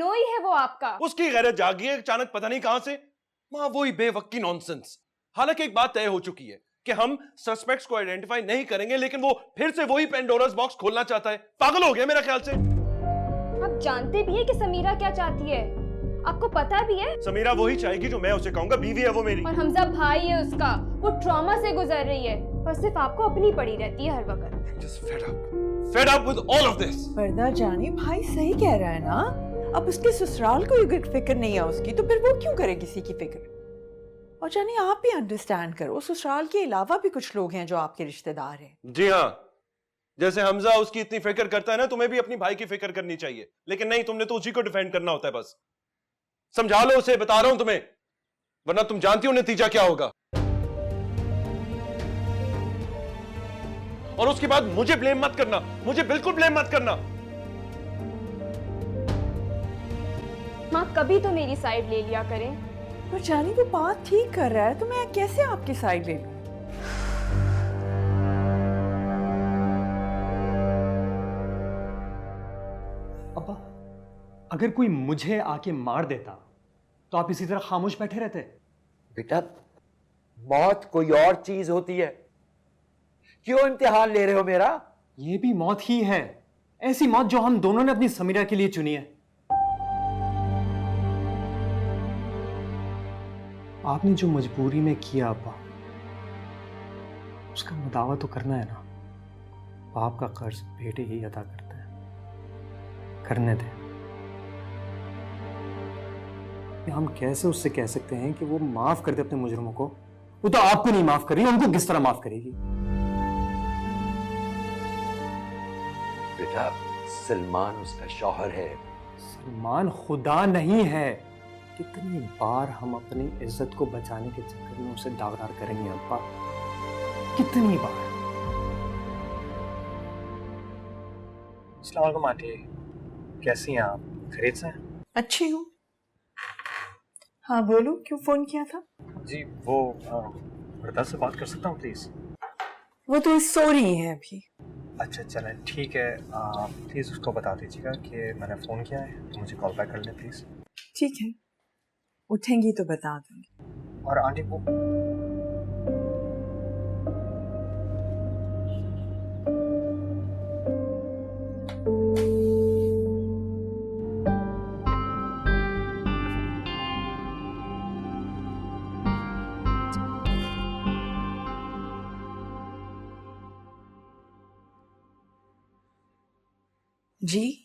बिनोई है वो आपका। उसकी गैरत जागी है अचानक पता नहीं कहां से। मां वही बेवक्की नॉनसेंस। हालांकि एक बात तय हो चुकी है कि हम सस्पेक्ट्स को आइडेंटिफाई नहीं करेंगे, लेकिन वो फिर से वही पेंडोरास बॉक्स खोलना चाहता है। पागल हो गया मेरा ख्याल से। आप जानते भी है कि समीरा क्या चाहती है, आपको पता भी है। समीरा वही चाहेगी जो मैं उसे कहूंगा, बीवी है वो मेरी। और हमजा भाई है उसका, वो ट्रॉमा से गुजर रही है और सिर्फ आपको अपनी पड़ी रहती है हर वक्त। Just fed up with all of this. वरदा जानी भाई सही कह रहा है ना, अब उसके ससुराल को फिक्र नहीं है उसकी, तो फिर वो क्यों करे किसी की फिक्र। और जानी आप भी अंडरस्टैंड करो, ससुराल के अलावा भी कुछ लोग हैं जो आपके रिश्तेदार हैं। जी हाँ, जैसे हमजा उसकी इतनी फिक्र करता है ना, तुम्हें भी अपनी भाई की फिक्र करनी चाहिए। लेकिन नहीं, तुमने तो उसी को डिफेंड करना होता है। बस समझा लो उसे, बता रहा हूं तुम्हें, वरना तुम जानती हो नतीजा क्या होगा। और उसके बाद मुझे ब्लेम मत करना, मुझे बिल्कुल ब्लेम मत करना। माँ कभी तो मेरी साइड ले लिया करें। पर जानी वो बात ठीक कर रहा है, तो मैं कैसे आपकी साइड ले लूं। अब्बा, अगर कोई मुझे आके मार देता तो आप इसी तरह खामोश बैठे रहते? बेटा, मौत कोई और चीज होती है, क्यों इम्तिहान ले रहे हो मेरा? ये भी मौत ही है, ऐसी मौत जो हम दोनों ने अपनी समीरा के लिए चुनी है। आपने जो मजबूरी में किया अब्बा, उसका मुदावा तो करना है ना। बाप का कर्ज बेटे ही अदा करते हैं, करने दे। हम कैसे उससे कह सकते हैं कि वो माफ कर दे अपने मुजरिमों को? वो तो आपको नहीं माफ कर रही, उनको किस तरह माफ करेगी? बेटा, सलमान उसका शौहर है। सलमान खुदा नहीं है। कितनी बार हम अपनी इज्जत को बचाने के चक्कर में उसे दागदार करेंगे अब्बा, कितनी बार। अस्सलाम वालेकुम आंटी, कैसी हैं आप? खैरियत से हैं? अच्छी हूँ। हाँ बोलो, क्यों फोन किया था? जी वो वरदा से बात कर सकता हूँ प्लीज? वो तो सो रही है अभी। अच्छा चलें ठीक है, प्लीज उसको बता दीजिएगा कि मैंने फोन किया है, तो मुझे कॉल बैक कर लें प्लीज। ठीक है, उठेंगी तो बता दूंगी। और आंटी को जी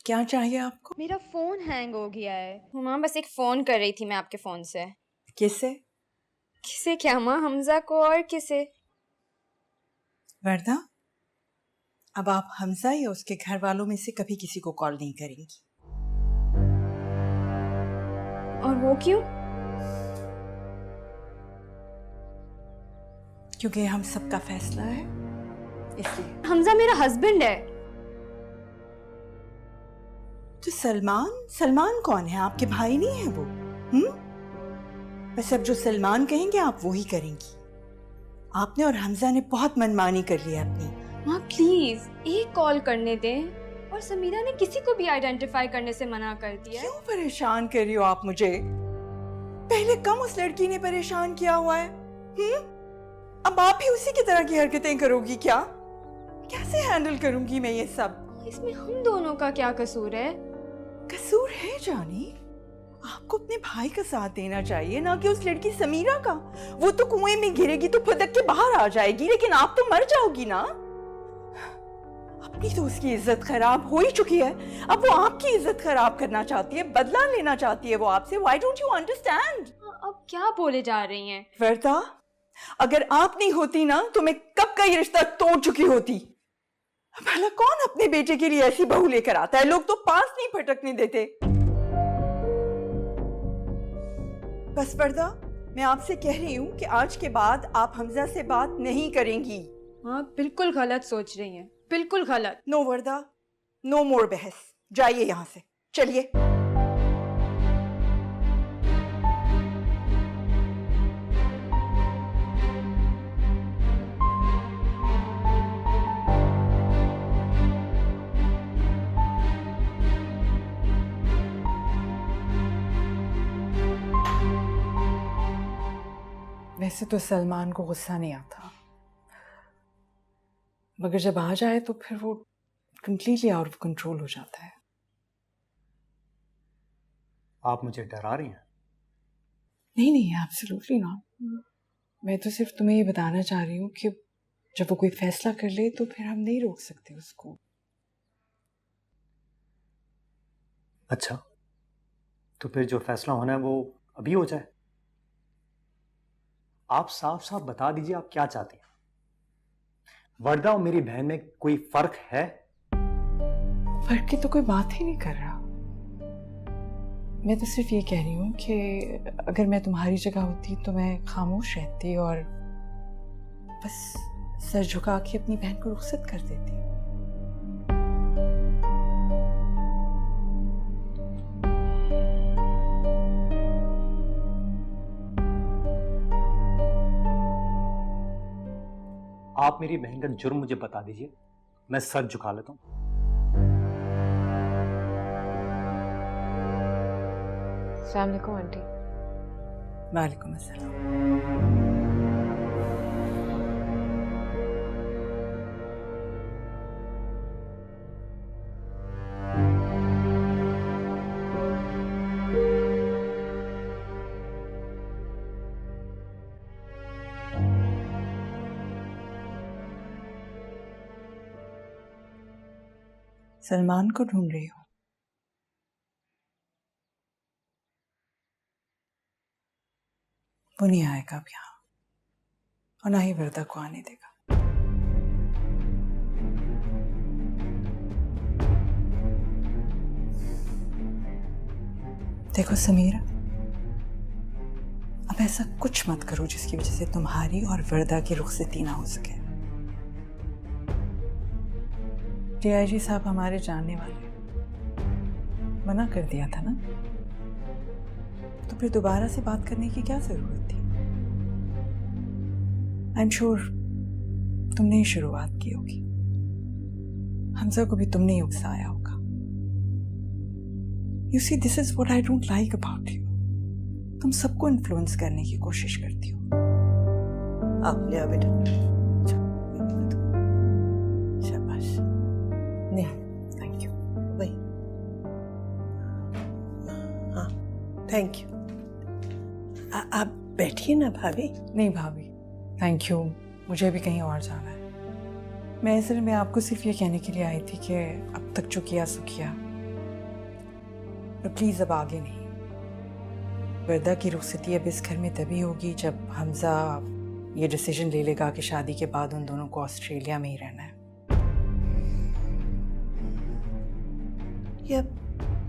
क्या चाहिए आपको? मेरा फोन हैंग हो गया है माँ, बस एक फोन कर रही थी मैं आपके फोन से। किसे? किसे क्या माँ, हमजा को और किसे? वरदा, अब आप हमजा या उसके घर वालों में से कभी किसी को कॉल नहीं करेंगी। और वो क्यों? क्योंकि हम सबका फैसला है, इसलिए। हमजा मेरा हस्बैंड है। तो सलमान कौन है? आपके भाई नहीं है वो? बस अब जो सलमान कहेंगे आप वो ही करेंगी। आपने और हमजा ने बहुत मनमानी कर ली अपनी। माँ प्लीज एक कॉल करने दें। और समीरा ने किसी को भी आइडेंटिफाई करने से मना कर दिया। क्यों परेशान कर रही हो आप मुझे? पहले कम उस लड़की ने परेशान किया हुआ है। अब आप भी उसी की तरह की हरकतें करोगी क्या? कैसे हैंडल करूंगी मैं ये सब? इसमें हम दोनों का क्या कसूर है? कसूर है जानी, आपको अपने भाई का साथ देना चाहिए, ना कि उस लड़की समीरा का। वो तो कुएं में गिरेगी तो फुदक के बाहर आ जाएगी, लेकिन आप तो मर जाओगी ना। अपनी तो उसकी इज्जत खराब हो ही चुकी है, अब वो आपकी इज्जत खराब करना चाहती है, बदला लेना चाहती है वो आपसे। Why don't you understand? अब क्या बोले जा रही हैं? वर्दा, अगर आप नहीं होती ना तो मैं कब का ये रिश्ता तोड़ चुकी होती। भला कौन अपने बेटे के लिए ऐसी बहू लेकर आता है? लोग तो पास नहीं फटकने देते। बस वर्दा, मैं आपसे कह रही हूँ कि आज के बाद आप हमजा से बात नहीं करेंगी। हाँ बिल्कुल गलत सोच रही हैं, बिल्कुल गलत। नो वर्दा, नो मोर बहस। जाइए यहाँ से, चलिए। वैसे तो सलमान को गुस्सा नहीं आता, मगर जब आ जाए तो फिर वो कंप्लीटली आउट ऑफ कंट्रोल हो जाता है। आप मुझे डरा रही हैं? नहीं नहीं, एब्सोल्युटली नॉट। मैं तो सिर्फ तुम्हें ये बताना चाह रही हूँ कि जब वो कोई फैसला कर ले तो फिर हम नहीं रोक सकते उसको। अच्छा, तो फिर जो फैसला होना है वो अभी हो जाए। आप साफ साफ बता दीजिए आप क्या चाहती हैं। वर्दा और मेरी बहन में कोई फर्क है? फर्क की तो कोई बात ही नहीं कर रहा। मैं तो सिर्फ ये कह रही हूँ कि अगर मैं तुम्हारी जगह होती तो मैं खामोश रहती और बस सर झुका के अपनी बहन को रुखसत कर देती। आप मेरी बहन का जुर्म मुझे बता दीजिए, मैं सर झुका लेता हूं। अस्सलाम वालेकुम आंटी। वालेकुम अस्सलाम। सलमान को ढूंढ रही हो? वो नहीं आएगा अब यहाँ और ना ही वर्दा को आने देगा। देखो समीरा, अब ऐसा कुछ मत करो जिसकी वजह से तुम्हारी और वर्दा की रुखसती ना हो सके। डीआईजी साहब हमारे जानने वाले, मना कर दिया था ना, तो फिर दोबारा से बात करने की क्या जरूरत थी? आई एम श्योर तुमने ही शुरुआत की होगी। हमजा को भी तुमने ही उकसाया होगा। You see, this is what I don't like about you. तुम सबको इन्फ्लुएंस करने की कोशिश करती हो। आप ले आओ बेटा। शाबाश। नहीं, थैंक यू। वही, हाँ, थैंक यू। आप बैठिए ना भाभी। नहीं भाभी, थैंक यू, मुझे भी कहीं और जाना है। मैं असल में आपको सिर्फ ये कहने के लिए आई थी कि अब तक जो किया सो किया, तो प्लीज़ अब आगे नहीं। वर्दा की रुखसती अब इस घर में तभी होगी जब हमजा ये डिसीजन ले लेगा कि शादी के बाद उन दोनों को ऑस्ट्रेलिया में ही रहना है। ये अब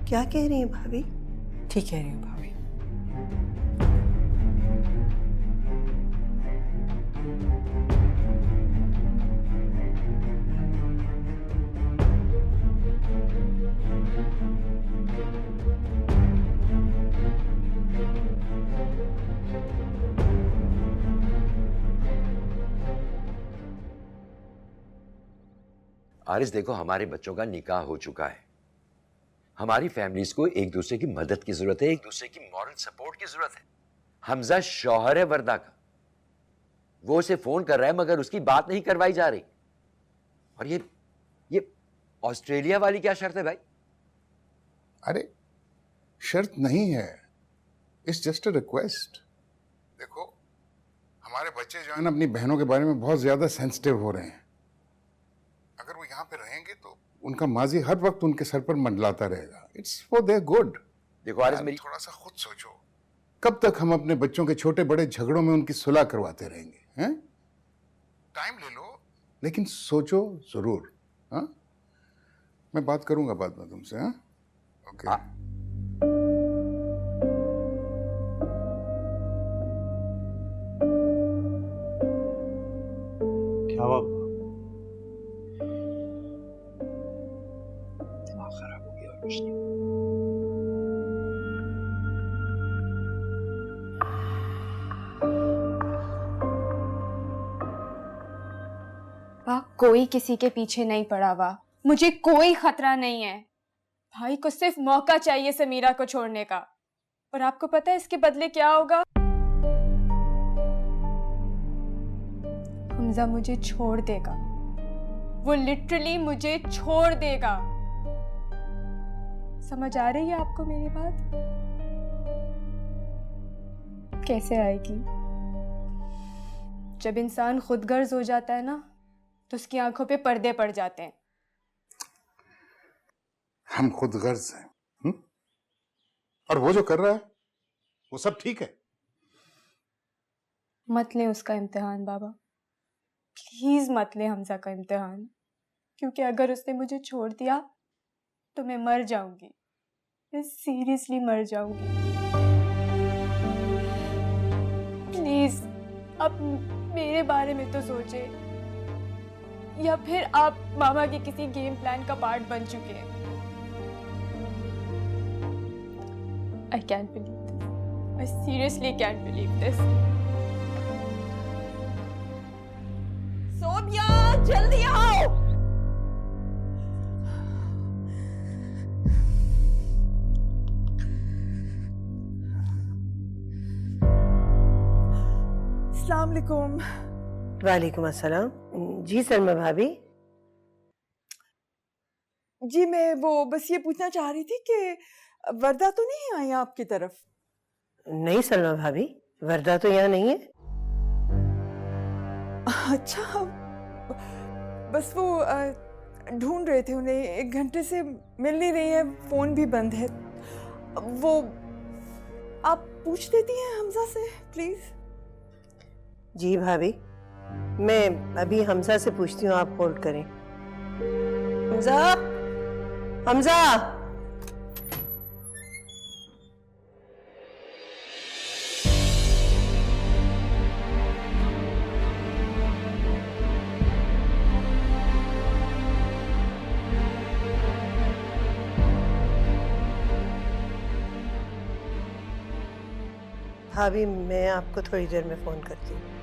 क्या कह रही हैं भाभी? ठीक कह रही हूँ भाभी। आरिस, देखो, हमारे बच्चों का निकाह हो चुका है। हमारी फैमिलीज को एक दूसरे की मदद की जरूरत है, एक दूसरे की मॉरल सपोर्ट की जरूरत है। हमजा शौहर है वर्दा का, वो उसे फोन कर रहा है मगर उसकी बात नहीं करवाई जा रही। और ये ऑस्ट्रेलिया वाली क्या शर्त है भाई? अरे शर्त नहीं है, इट्स जस्ट अ रिक्वेस्ट। देखो, हमारे बच्चे जो है ना अपनी बहनों के बारे में बहुत ज्यादा सेंसिटिव हो रहे हैं। अगर वो यहाँ पे रहेंगे तो उनका माजी हर वक्त उनके सर पर मंडलाता रहेगा। It's for their good. देखो आरिस, मेरी थोड़ा सा खुद सोचो, कब तक हम अपने बच्चों के छोटे बड़े झगड़ों में उनकी सुलह करवाते रहेंगे? हैं? टाइम ले लो, लेकिन सोचो जरूर। हाँ, मैं बात करूंगा बाद में तुमसे। हाँ, ओके। क्या हुआ? दिमाग खराब हो गया और कुछ नहीं। कोई किसी के पीछे नहीं पड़ा हुआ, मुझे कोई खतरा नहीं है। भाई को सिर्फ मौका चाहिए समीरा को छोड़ने का, और आपको पता है इसके बदले क्या होगा? हमजा मुझे छोड़ देगा, वो लिटरली मुझे छोड़ देगा। समझ आ रही है आपको मेरी बात? कैसे आएगी? जब इंसान खुदगर्ज हो जाता है ना, तो उसकी आंखों पे पर्दे पड़ जाते हैं। हम खुद गर्ज हैं, और वो जो कर रहा है वो सब ठीक है। मत ले उसका इम्तिहान बाबा, प्लीज मत ले हमजा का इम्तिहान, क्योंकि अगर उसने मुझे छोड़ दिया तो मैं मर जाऊंगी, मैं सीरियसली मर जाऊंगी। प्लीज आप मेरे बारे में तो सोचे, या फिर आप मामा के किसी गेम प्लान का पार्ट बन चुके हैं। I can't believe this. I seriously can't believe this. Sonia जल्दी आओ। अस्सलाम वालेकुम। वालेकुम अस्सलाम। जी सलमा भाभी। जी मैं वो बस ये पूछना चाह रही थी कि वर्दा तो नहीं आई आपकी तरफ? नहीं सलमा भाभी, वर्दा तो यहाँ नहीं है। अच्छा, बस वो ढूंढ रहे थे उन्हें, 1 घंटे से मिल नहीं रही है, फोन भी बंद है। वो आप पूछ देती हैं हमजा से प्लीज? जी भाभी, मैं अभी हमजा से पूछती हूँ, आप होल्ड करें। हमजा, हमजा। भाभी मैं आपको थोड़ी देर में फोन करती हूँ।